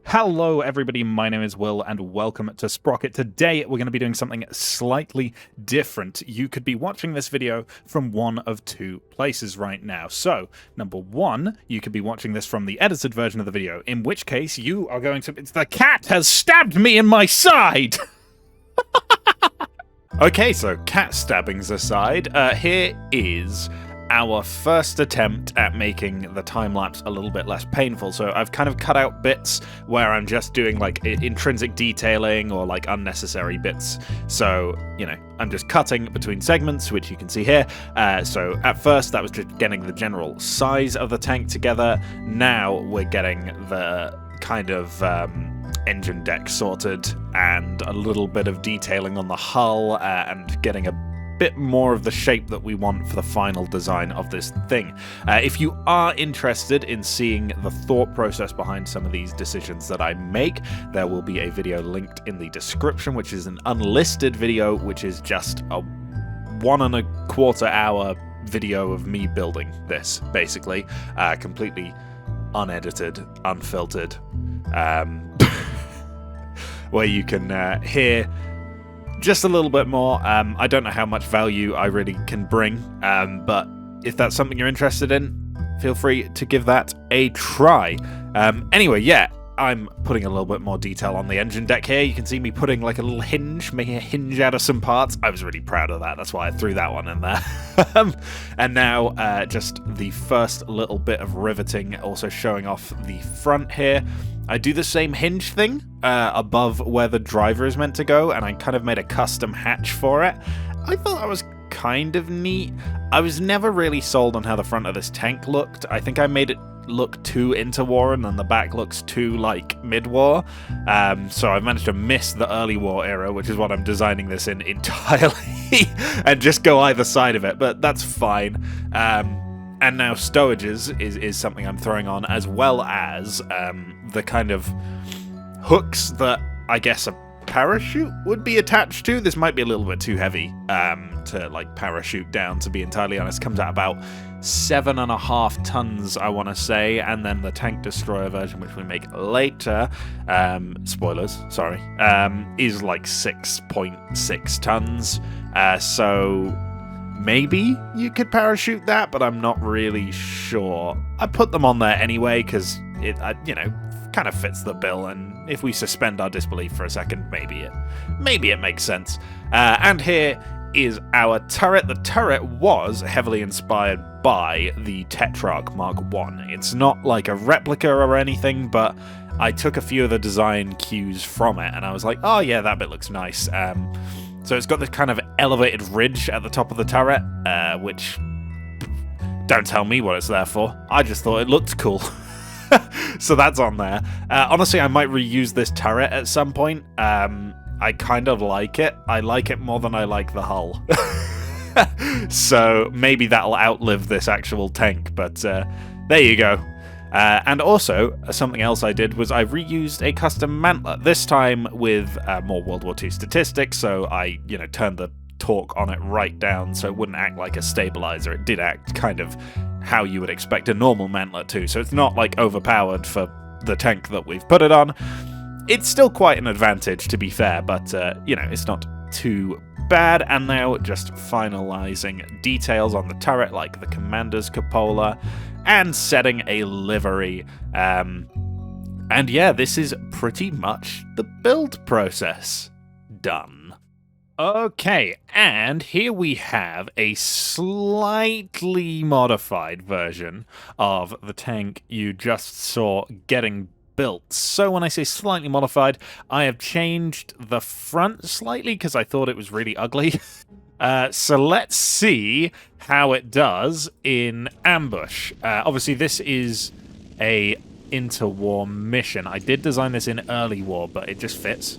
Hello everybody, my name is Will and welcome to Sprocket. Today we're going to be doing something slightly different. You could be watching this video from one of two places right now. So, number one, you could be watching this from the edited version of the video, in which case you are going to... The cat has stabbed me in my side! Okay, so cat stabbings aside, here is our first attempt at making the time-lapse a little bit less painful. So I've kind of cut out bits where I'm just doing like intrinsic detailing or like unnecessary bits. So, you know, I'm just cutting between segments, which you can see here. So at first that was just getting the general size of the tank together. Now we're getting the kind of engine deck sorted and a little bit of detailing on the hull and getting a bit more of the shape that we want for the final design of this thing. If you are interested in seeing the thought process behind some of these decisions that I make, there will be a video linked in the description, which is an unlisted video, which is just a 1.25 hour video of me building this, basically, completely unedited, unfiltered, where you can hear just a little bit more. I don't know how much value I really can bring, but if that's something you're interested in, feel free to give that a try. Anyway, yeah, I'm putting a little bit more detail on the engine deck here. You can see me putting like a little hinge, making a hinge out of some parts. I was really proud of that. That's why I threw that one in there. And now just the first little bit of riveting, also showing off the front here. I do the same hinge thing above where the driver is meant to go, and I kind of made a custom hatch for it. I thought that was kind of neat. I was never really sold on how the front of this tank looked. I think I made it look too interwar, and then the back looks too like mid-war. So I've managed to miss the early war era, which is what I'm designing this in entirely, and just go either side of it, but that's fine. And now stowages is something I'm throwing on, as well as the kind of hooks that I guess a parachute would be attached to. This might be a little bit too heavy to like parachute down, to be entirely honest. Comes out about 7.5 tons, I want to say, and then the tank destroyer version, which we make later, spoilers, sorry, is like 6.6 tons. So maybe you could parachute that, but I'm not really sure. I put them on there anyway because it, you know, kind of fits the bill, and if we suspend our disbelief for a second, maybe it makes sense. And here is our turret. The turret was heavily inspired by the Tetrarch Mark I. It's not like a replica or anything, but I took a few of the design cues from it, and I was like, oh yeah, that bit looks nice. So it's got this kind of elevated ridge at the top of the turret, which, don't tell me what it's there for. I just thought it looked cool. So that's on there. Honestly, I might reuse this turret at some point. I kind of like it. I like it more than I like the hull. So maybe that'll outlive this actual tank, but there you go. And also, something else I did was I reused a custom mantler, this time with more World War II statistics, so I, you know, turned the torque on it right down so it wouldn't act like a stabilizer. It did act kind of how you would expect a normal mantler to, so it's not like overpowered for the tank that we've put it on. It's still quite an advantage, to be fair, but, you know, it's not too bad. And now just finalizing details on the turret, like the commander's cupola, and setting a livery. And yeah, this is pretty much the build process done. Okay, and here we have a slightly modified version of the tank you just saw getting built. So when I say slightly modified, I have changed the front slightly because I thought it was really ugly. So let's see how it does in ambush. Obviously, this is a interwar mission. I did design this in early war, but it just fits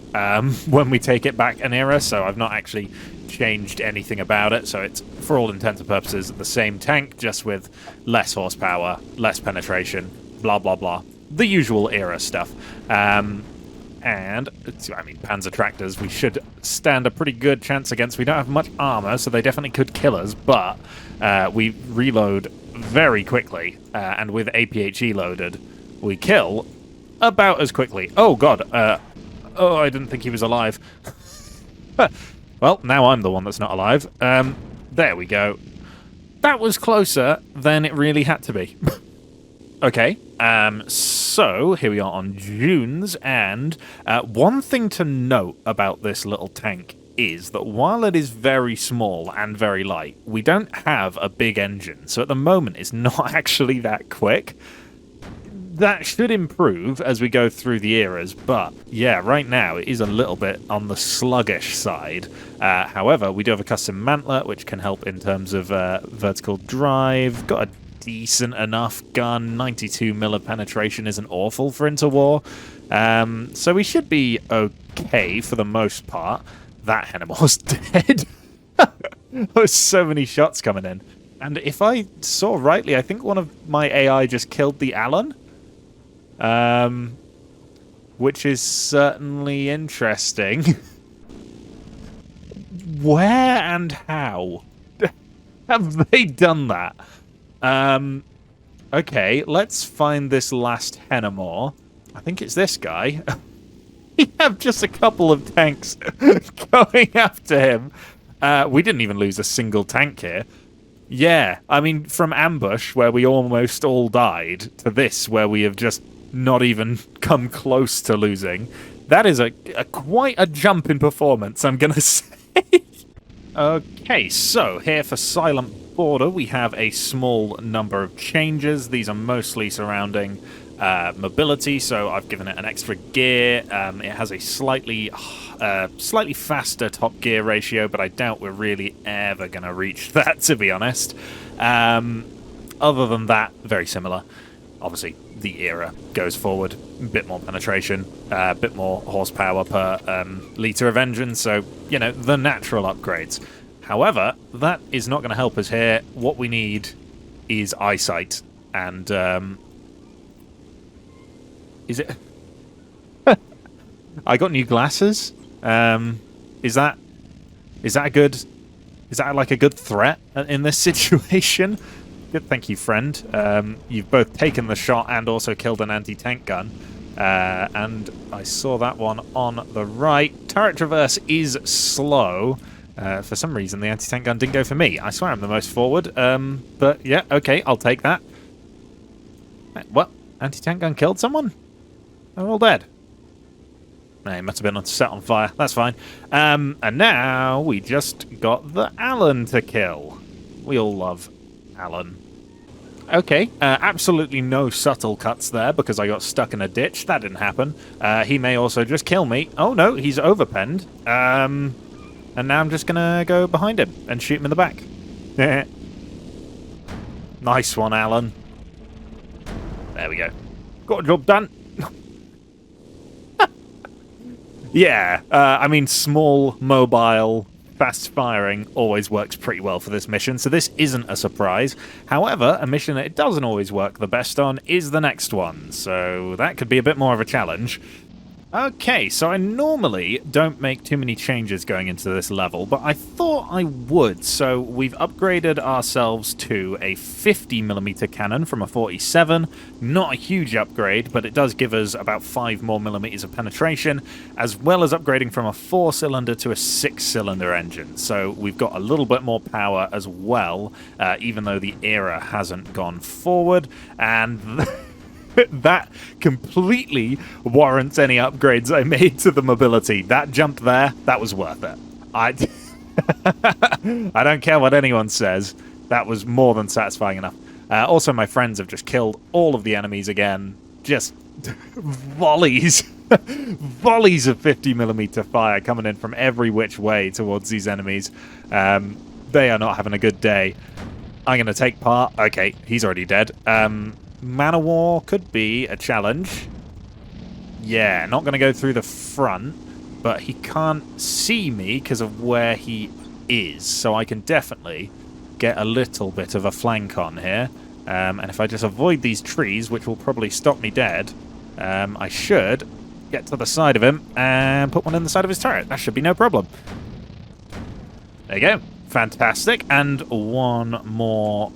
when we take it back an era, so I've not actually changed anything about it. So it's, for all intents and purposes, the same tank, just with less horsepower, less penetration, blah, blah, blah. The usual era stuff. And, I mean, Panzer tractors, we should stand a pretty good chance against. We don't have much armor, so they definitely could kill us, but we reload very quickly, and with APHE loaded, we kill about as quickly. Oh, God. Oh, I didn't think he was alive. Well, now I'm the one that's not alive. There we go. That was closer than it really had to be. Okay, so here we are on Dunes, and one thing to note about this little tank is that while it is very small and very light, we don't have a big engine, so at the moment it's not actually that quick. That should improve as we go through the eras, but yeah, right now it is a little bit on the sluggish side. However, we do have a custom mantler, which can help in terms of vertical drive. Got a decent enough gun. 92 mil penetration isn't awful for interwar. So we should be okay for the most part. That Hennemore's dead. There's so many shots coming in. And if I saw rightly, I think one of my AI just killed the Allen. Which is certainly interesting. Where and how have they done that? Okay, let's find this last Hennemore. I think it's this guy. We have just a couple of tanks going after him. We didn't even lose a single tank here. Yeah, I mean, from ambush, where we almost all died, to this, where we have just not even come close to losing. That is a quite a jump in performance, I'm going to say. Okay, so here for Silent Border, we have a small number of changes. These are mostly surrounding mobility, so I've given it an extra gear. It has a slightly faster top gear ratio, but I doubt we're really ever going to reach that, to be honest. Other than that, very similar. Obviously, the era goes forward, a bit more penetration, a bit more horsepower per litre of engine, so, you know, the natural upgrades. However, that is not going to help us here. What we need is eyesight, and is it... I got new glasses. Is that a good... Is that like a good threat in this situation? Good, thank you, friend. You've both taken the shot and also killed an anti-tank gun. And I saw that one on the right. Turret traverse is slow. For some reason, the anti-tank gun didn't go for me. I swear I'm the most forward. But yeah, okay, I'll take that. What? Anti-tank gun killed someone? They're all dead. It must have been set on fire. That's fine. And now we just got the Allen to kill. We all love Allen. Okay, absolutely no subtle cuts there because I got stuck in a ditch. That didn't happen. He may also just kill me. Oh no, he's overpenned. And now I'm just gonna go behind him and shoot him in the back. Nice one, Allen. There we go. Got a job done. Yeah, I mean, small, mobile, fast firing always works pretty well for this mission, so this isn't a surprise. However, a mission that it doesn't always work the best on is the next one, so that could be a bit more of a challenge. Okay, so I normally don't make too many changes going into this level, but I thought I would. So we've upgraded ourselves to a 50mm cannon from a 47. Not a huge upgrade, but it does give us about 5 more millimeters of penetration, as well as upgrading from a 4-cylinder to a 6-cylinder engine. So we've got a little bit more power as well, even though the era hasn't gone forward, and... that completely warrants any upgrades I made to the mobility. That jump there, that was worth it. I don't care what anyone says. That was more than satisfying enough. Also, my friends have just killed all of the enemies again. Just volleys. Volleys of 50mm fire coming in from every which way towards these enemies. They are not having a good day. I'm going to take part. Okay, he's already dead. Man of War could be a challenge. Yeah, not going to go through the front, but he can't see me because of where he is, so I can definitely get a little bit of a flank on here. And if I just avoid these trees, which will probably stop me dead, I should get to the side of him and put one in the side of his turret. That should be no problem. There you go. Fantastic. And one more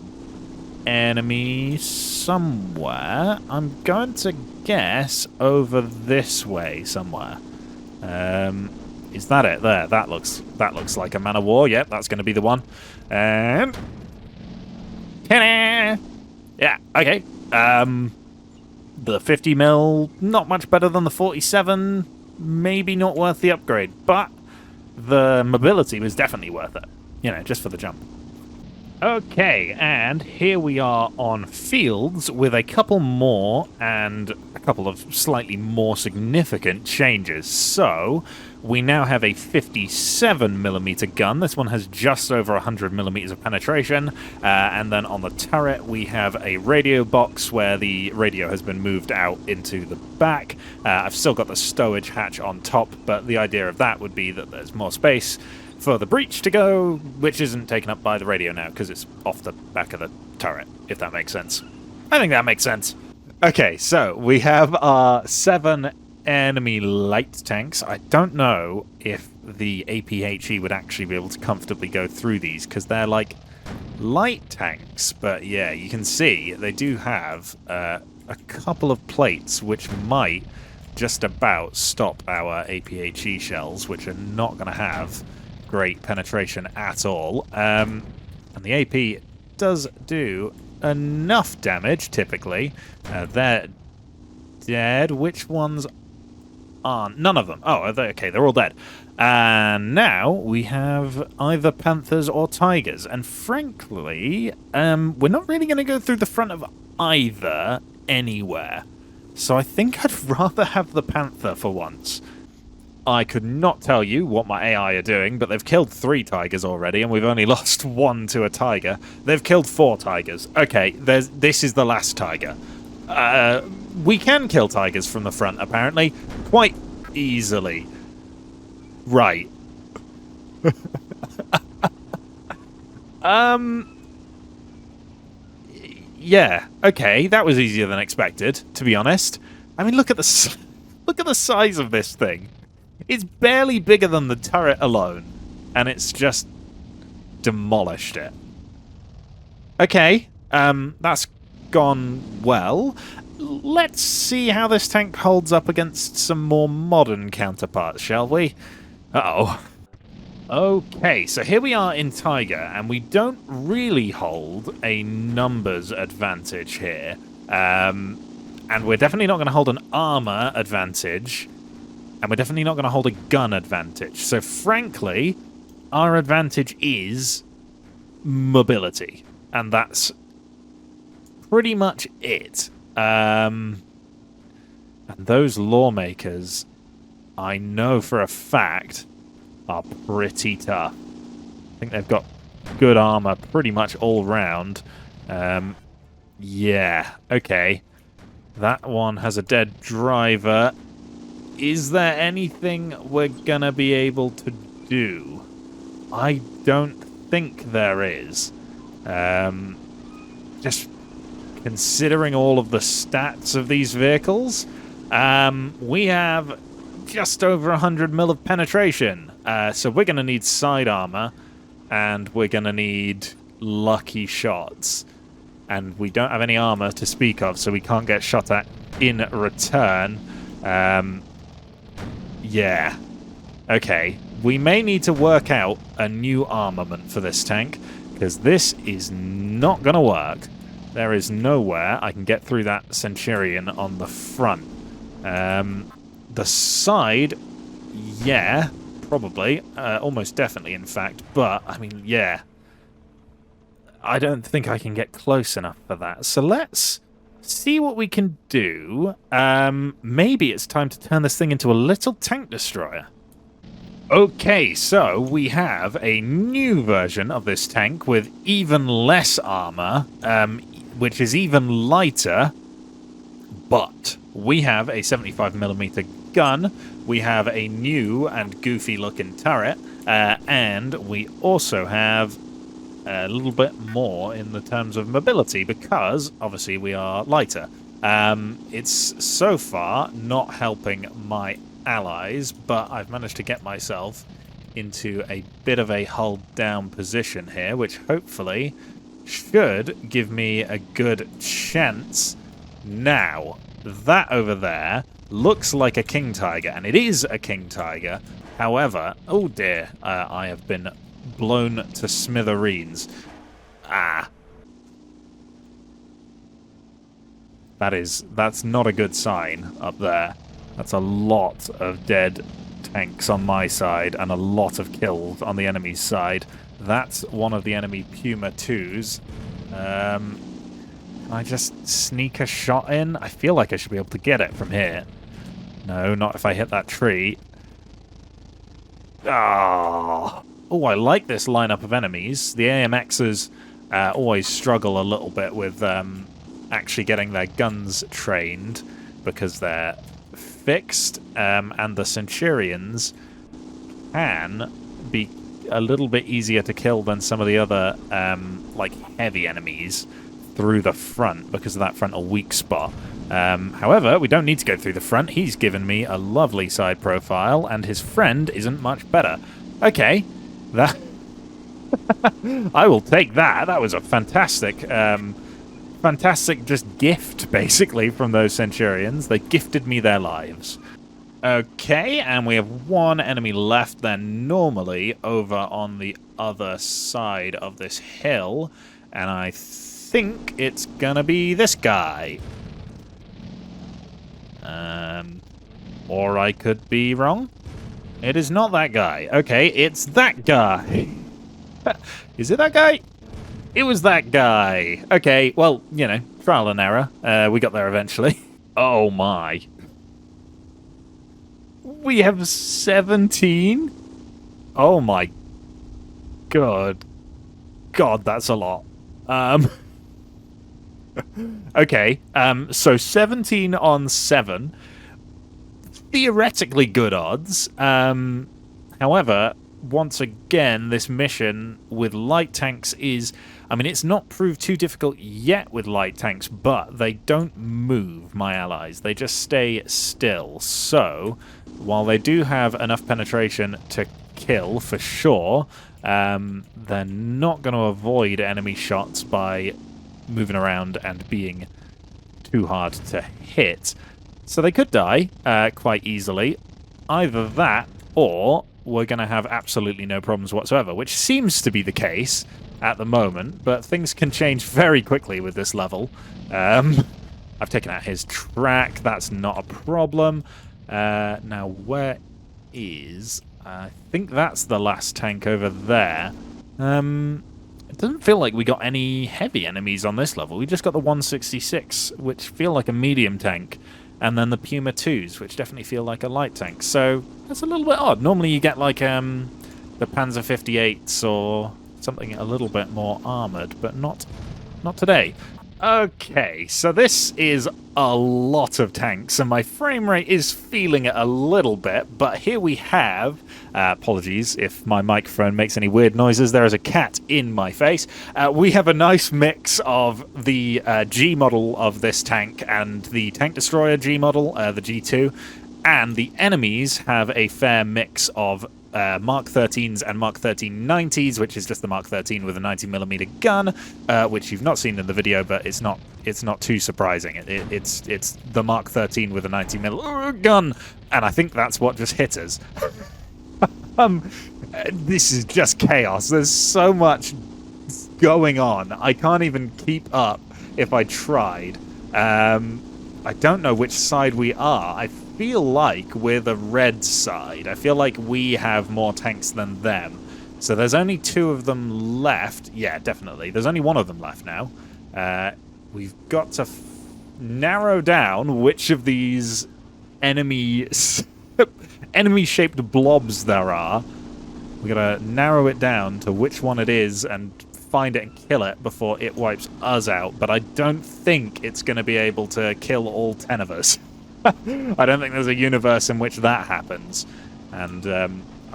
enemy somewhere. I'm going to guess over this way somewhere. Is that it? There. That looks like a man of war. Yep, that's going to be the one. And yeah, okay. The 50 mil, not much better than the 47. Maybe not worth the upgrade, but the mobility was definitely worth it. You know, just for the jump. Okay, and here we are on fields with a couple more and a couple of slightly more significant changes. So, we now have a 57mm gun. This one has just over 100mm of penetration. And then on the turret, we have a radio box where the radio has been moved out into the back. I've still got the stowage hatch on top, but the idea of that would be that there's more space for the breach to go, which isn't taken up by the radio now because it's off the back of the turret, if that makes sense. I think that makes sense. Okay, so we have our 7 enemy light tanks. I don't know if the APHE would actually be able to comfortably go through these because they're like light tanks, but yeah, you can see they do have a couple of plates which might just about stop our APHE shells, which are not going to have great penetration at all. And the AP does do enough damage, typically. They're dead. Which ones aren't? None of them. Oh, are they? Okay, they're all dead. And now we have either Panthers or Tigers. And frankly, we're not really going to go through the front of either anywhere. So I think I'd rather have the Panther for once. I could not tell you what my AI are doing, but they've killed 3 tigers already, and we've only lost 1 to a tiger. They've killed 4 tigers. Okay, this is the last tiger. We can kill tigers from the front, apparently, quite easily. Right. Yeah, okay, that was easier than expected, to be honest. I mean, look at the size of this thing. It's barely bigger than the turret alone, and it's just demolished it. Okay, that's gone well. Let's see how this tank holds up against some more modern counterparts, shall we? Uh-oh. Okay, so here we are in Tiger, and we don't really hold a numbers advantage here. And we're definitely not going to hold an armor advantage. And we're definitely not going to hold a gun advantage. So, frankly, our advantage is mobility. And that's pretty much it. And those lawmakers, I know for a fact, are pretty tough. I think they've got good armor pretty much all round. Yeah, okay. That one has a dead driver. Is there anything we're gonna be able to do? I don't think there is. Just considering all of the stats of these vehicles, we have just over 100 mil of penetration. So we're gonna need side armor, and we're gonna need lucky shots. And we don't have any armor to speak of, so we can't get shot at in return. Yeah. Okay. We may need to work out a new armament for this tank, because this is not going to work. There is nowhere I can get through that Centurion on the front. The side, yeah, probably. Almost definitely, in fact. But, I mean, yeah. I don't think I can get close enough for that. So let's see what we can do. Maybe it's time to turn this thing into a little tank destroyer. Okay, so we have a new version of this tank with even less armor, which is even lighter, but we have a 75mm gun, we have a new and goofy looking turret, and we also have a little bit more in the terms of mobility, because obviously we are lighter. It's so far not helping my allies, but I've managed to get myself into a bit of a hull down position here, which hopefully should give me a good chance. Now, that over there looks like a king tiger, and it is a king tiger. However, oh dear, I have been blown to smithereens. Ah. That's not a good sign up there. That's a lot of dead tanks on my side and a lot of kills on the enemy's side. That's one of the enemy Puma 2s. Can I just sneak a shot in? I feel like I should be able to get it from here. No, not if I hit that tree. Oh, I like this lineup of enemies. The AMXs always struggle a little bit with actually getting their guns trained because they're fixed, and the Centurions can be a little bit easier to kill than some of the other like heavy enemies through the front because of that frontal weak spot. However, we don't need to go through the front. He's given me a lovely side profile, and his friend isn't much better. Okay, that I will take that. That was a fantastic fantastic just gift, basically, from those Centurions. They gifted me their lives. Okay, and we have one enemy left then normally over on the other side of this hill, and I think it's gonna be this guy. Or I could be wrong. It is not that guy. Okay, it's that guy. Is it that guy? It was that guy. Okay, well, you know, trial and error. We got there eventually. Oh my. We have 17? Oh my god. God, that's a lot. Okay, so 17 on 7. Theoretically good odds. However, once again, this mission with light tanks is... I mean, it's not proved too difficult yet with light tanks, but they don't move, my allies. They just stay still. So, while they do have enough penetration to kill, for sure, they're not going to avoid enemy shots by moving around and being too hard to hit. So they could die quite easily. Either that, or we're going to have absolutely no problems whatsoever, which seems to be the case at the moment, but things can change very quickly with this level. I've taken out his track. That's not a problem. Now, where is... I think that's the last tank over there. It doesn't feel like we got any heavy enemies on this level. We just got the 166, which feel like a medium tank, and then the Puma 2s, which definitely feel like a light tank. So that's a little bit odd. Normally you get like the Panzer 58s or something a little bit more armored, but not today. Okay, so this is a lot of tanks, and my frame rate is feeling it a little bit, but here we have... apologies if my microphone makes any weird noises. There is a cat in my face. We have a nice mix of the G model of this tank and the tank destroyer G model, the G2, and the enemies have a fair mix of Mark 13s and Mark 13 90s, which is just the Mark 13 with a 90mm gun, which you've not seen in the video, but it's not too surprising. It's the Mark 13 with a 90mm gun, and I think that's what just hit us. This is just chaos. There's so much going on. I can't even keep up if I tried. I don't know which side we are. I feel like we're the red side. I feel like we have more tanks than them. So there's only 2 of them left. Yeah, definitely. There's only 1 of them left now. We've got to narrow down which of these enemy-shaped blobs there are. We're going to narrow it down to which one it is and find it and kill it before it wipes us out. But I don't think it's going to be able to kill all 10 of us. I don't think there's a universe in which that happens. And,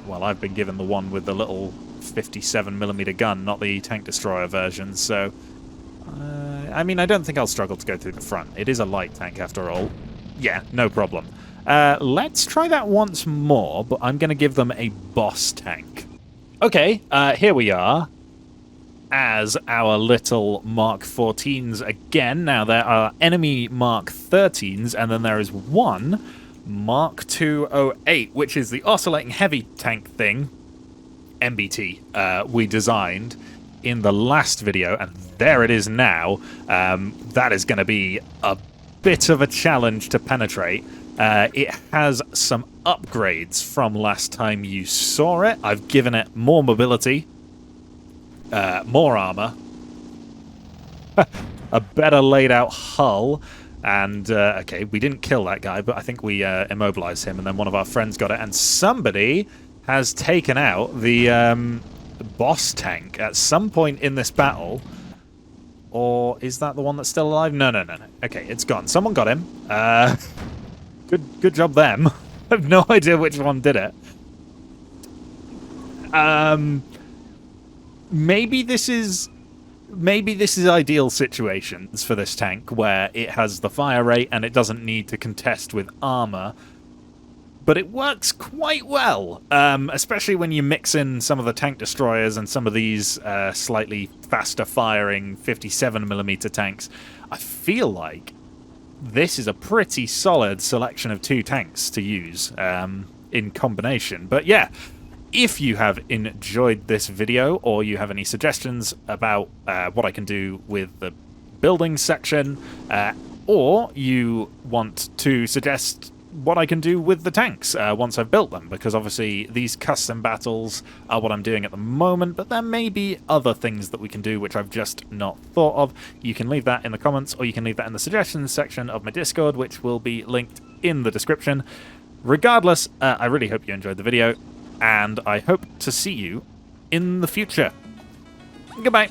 well, I've been given the one with the little 57mm gun, not the tank destroyer version, so... I mean, I don't think I'll struggle to go through the front. It is a light tank, after all. Yeah, no problem. Let's try that once more, but I'm going to give them a boss tank. Okay, here we are. as our little Mark 14s again. Now, there are enemy Mark 13s, and then there is one Mark 208, which is the oscillating heavy tank thing, MBT, we designed in the last video, and there it is now. That is going to be a bit of a challenge to penetrate. It has some upgrades from last time you saw it. I've given it more mobility, more armor, a better laid out hull, and okay, we didn't kill that guy, but I think we immobilized him, and then one of our friends got it, and somebody has taken out the boss tank at some point in this battle. Or is that the one that's still alive? No. Okay, it's gone. Someone got him. Good job, them. I have no idea which one did it. Maybe this is ideal situations for this tank where it has the fire rate and it doesn't need to contest with armor. But it works quite well, especially when you mix in some of the tank destroyers and some of these slightly faster firing 57mm tanks. I feel like this is a pretty solid selection of two tanks to use in combination. But yeah, if you have enjoyed this video or you have any suggestions about what I can do with the building section, or you want to suggest what I can do with the tanks once I've built them, because obviously these custom battles are what I'm doing at the moment, but there may be other things that we can do which I've just not thought of. You can leave that in the comments, or you can leave that in the suggestions section of my Discord, which will be linked in the description. Regardless, I really hope you enjoyed the video, and I hope to see you in the future. Goodbye.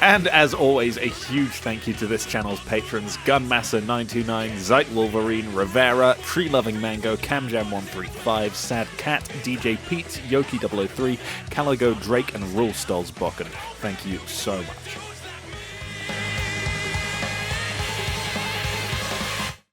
And as always, a huge thank you to this channel's patrons: Gunmaster929, Zeit Wolverine, Rivera, Tree Loving Mango, Camjam135, Sad Cat, DJ Pete, Yoki003, Caligo Drake, and Rule Stolzbocken. Thank you so much.